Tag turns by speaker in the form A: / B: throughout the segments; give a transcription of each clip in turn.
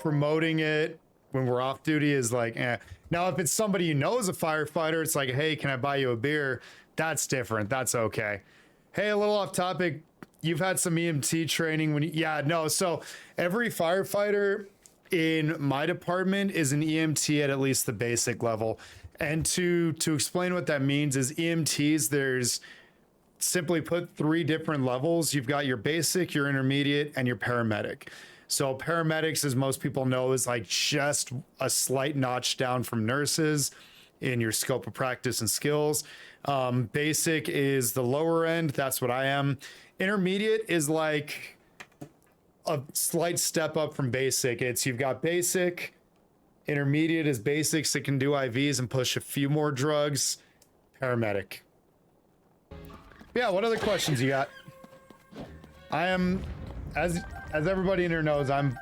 A: promoting it when we're off duty is like, eh. Now, if it's somebody you know is a firefighter, it's like, hey, can I buy you a beer? That's different. That's okay. Hey, a little off topic. You've had some EMT training when yeah, no. So every firefighter in my department is an EMT at least the basic level. And to explain what that means is EMTs, there's simply put 3 different levels. You've got your basic, your intermediate, and your paramedic. So paramedics, as most people know, is like just a slight notch down from nurses in your scope of practice and skills. Basic is the lower end. That's what I am. Intermediate is like a slight step up from basic. It's you've got basic, intermediate is basics that can do IVs and push a few more drugs. Paramedic. Yeah, what other questions you got? I am, as everybody in here knows, I'm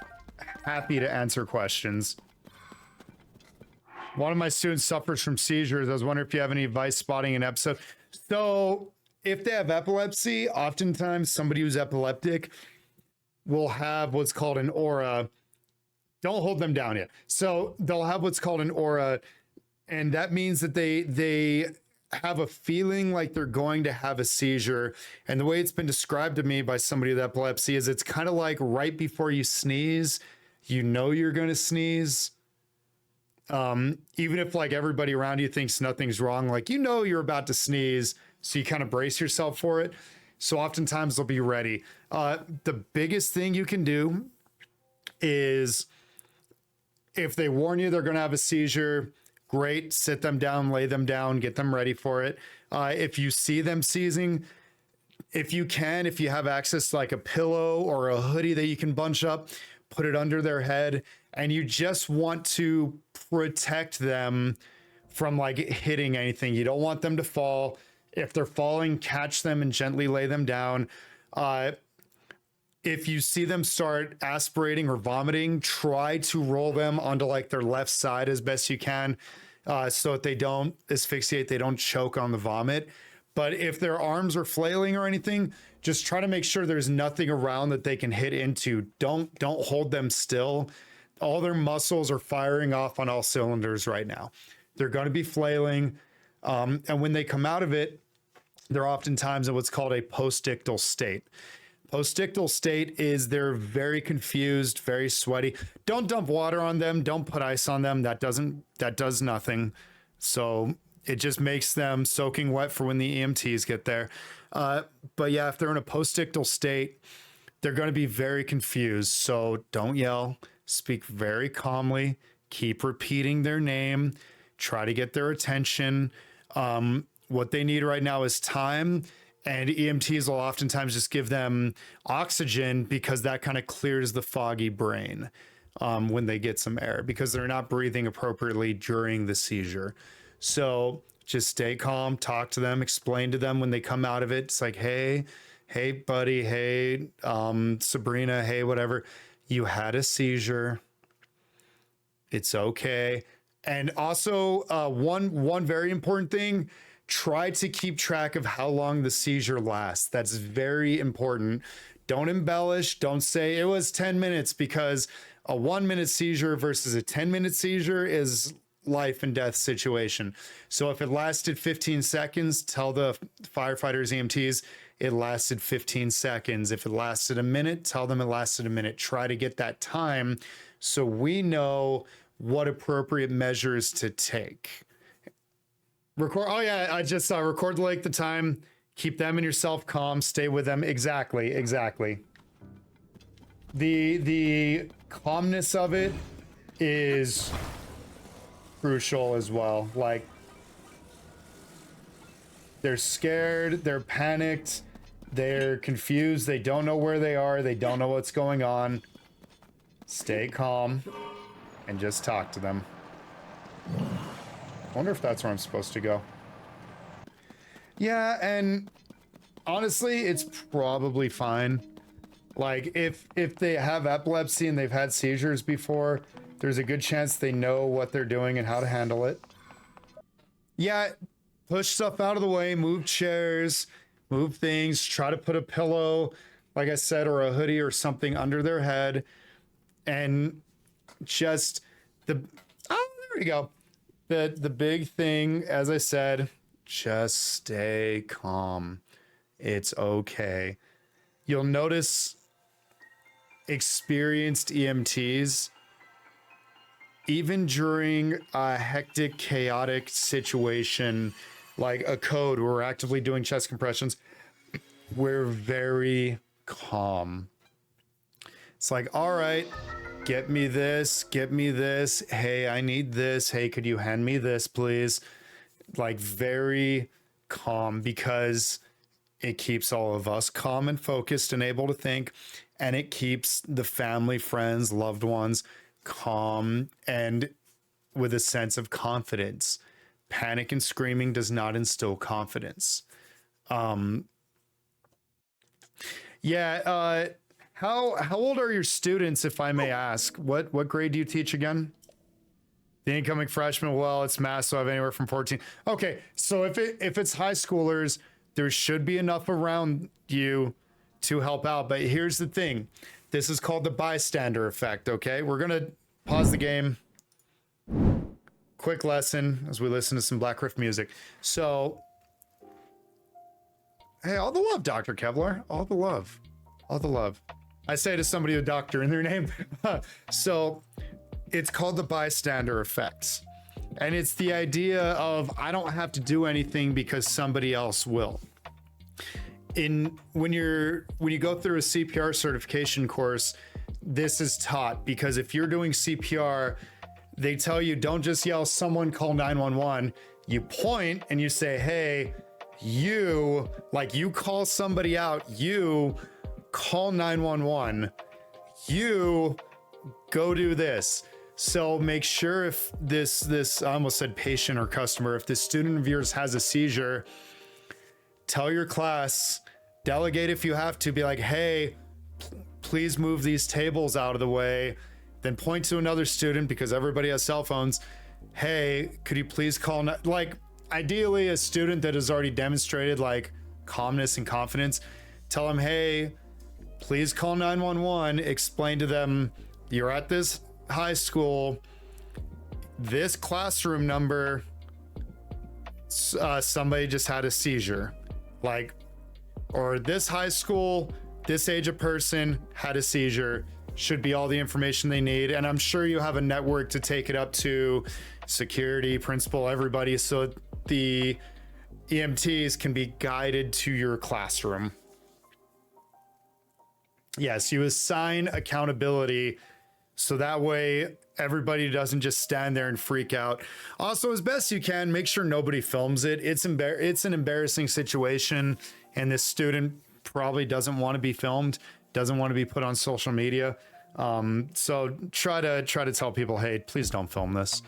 A: happy to answer questions. One of my students suffers from seizures. I was wondering if you have any advice spotting an episode. So if they have epilepsy, oftentimes somebody who's epileptic will have what's called an aura. Don't hold them down yet. So they'll have what's called an aura, and that means that they have a feeling like they're going to have a seizure. And the way it's been described to me by somebody with epilepsy is it's kind of like right before you sneeze, you know you're going to sneeze. Even if like everybody around you thinks nothing's wrong, like, you know, you're about to sneeze. So you kind of brace yourself for it. So oftentimes they'll be ready. The biggest thing you can do is if they warn you they're going to have a seizure, great, sit them down, lay them down, get them ready for it. If you see them seizing, if you have access to like a pillow or a hoodie that you can bunch up, put it under their head, and you just want to protect them from like hitting anything. You don't want them to fall. If they're falling, catch them and gently lay them down. If you see them start aspirating or vomiting, try to roll them onto like their left side as best you can, so that they don't asphyxiate, they don't choke on the vomit. But if their arms are flailing or anything, just try to make sure there's nothing around that they can hit into. Don't hold them still. All their muscles are firing off on all cylinders right now. They're going to be flailing. And when they come out of it, they're oftentimes in what's called a postictal state. Postictal state is they're very confused, very sweaty. Don't dump water on them. Don't put ice on them. That does nothing. So it just makes them soaking wet for when the EMTs get there. But yeah, if they're in a postictal state, they're going to be very confused. So don't yell, speak very calmly, keep repeating their name, try to get their attention. What they need right now is time. And EMTs will oftentimes just give them oxygen because that kind of clears the foggy brain when they get some air, because they're not breathing appropriately during the seizure. So just stay calm, talk to them, explain to them when they come out of it. It's like, hey, buddy, hey, Sabrina, hey, whatever. You had a seizure. It's okay. And also one very important thing, try to keep track of how long the seizure lasts. That's very important. Don't embellish. Don't say it was 10 minutes, because a 1-minute seizure versus a 10-minute seizure is life and death situation. So if it lasted 15 seconds, tell the firefighters, EMTs, it lasted 15 seconds. If it lasted a minute, tell them it lasted a minute. Try to get that time so we know what appropriate measures to take. Record. Oh yeah, I just record like the time. Keep them and yourself calm. Stay with them. Exactly. The calmness of it is crucial as well. Like, they're scared, they're panicked, they're confused, they don't know where they are, they don't know what's going on. Stay calm and just talk to them. I wonder if that's where I'm supposed to go. Yeah, and honestly, it's probably fine. Like, if they have epilepsy and they've had seizures before, there's a good chance they know what they're doing and how to handle it. Yeah, push stuff out of the way, move chairs, move things, try to put a pillow, like I said, or a hoodie or something under their head. And just the, oh, there we go. The big thing, as I said, just stay calm. It's okay. You'll notice experienced EMTs, even during a hectic, chaotic situation like a code where we're actively doing chest compressions, we're very calm. It's like, all right, get me this, get me this. Hey, I need this. Hey, could you hand me this, please? Like, very calm, because it keeps all of us calm and focused and able to think, and it keeps the family, friends, loved ones calm and with a sense of confidence. Panic and screaming does not instill confidence. Yeah, how old are your students, if I may ask? What grade do you teach again? The incoming freshman, well, it's math, so I have anywhere from 14. Okay, so if it's high schoolers, there should be enough around you to help out. But here's the thing. This is called the bystander effect, okay? We're going to pause the game. Quick lesson as we listen to some Black Rift music. So, hey, all the love, Dr. Kevlar. All the love. All the love. I say to somebody with doctor in their name. So, it's called the bystander effect. And it's the idea of, I don't have to do anything because somebody else will. When you go through a CPR certification course, this is taught, because if you're doing CPR, they tell you don't just yell, someone call 911. You point and you say, hey, you call somebody out, you call 911, you go do this. So make sure if this I almost said patient or customer, if this student of yours has a seizure, tell your class, delegate if you have to, be like, hey, please move these tables out of the way. Then point to another student, because everybody has cell phones. Hey, could you please call, like, ideally a student that has already demonstrated like calmness and confidence, tell them, hey, please call 911, explain to them you're at this high school, this classroom number, somebody just had a seizure, like, or this high school, this age of person had a seizure, should be all the information they need. And I'm sure you have a network to take it up to security, principal, everybody, so the EMTs can be guided to your classroom. Yes, you assign accountability, so that way everybody doesn't just stand there and freak out. Also, as best you can, make sure nobody films it. It's an embarrassing situation, and this student probably doesn't want to be filmed, doesn't want to be put on social media. So try to tell people, hey, please don't film this.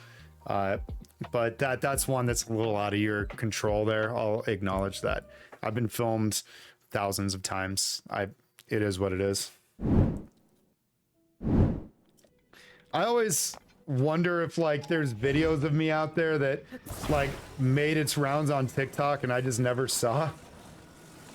A: But that's one that's a little out of your control there. I'll acknowledge that. I've been filmed thousands of times. It is what it is. I always wonder if like there's videos of me out there that like made its rounds on TikTok and I just never saw.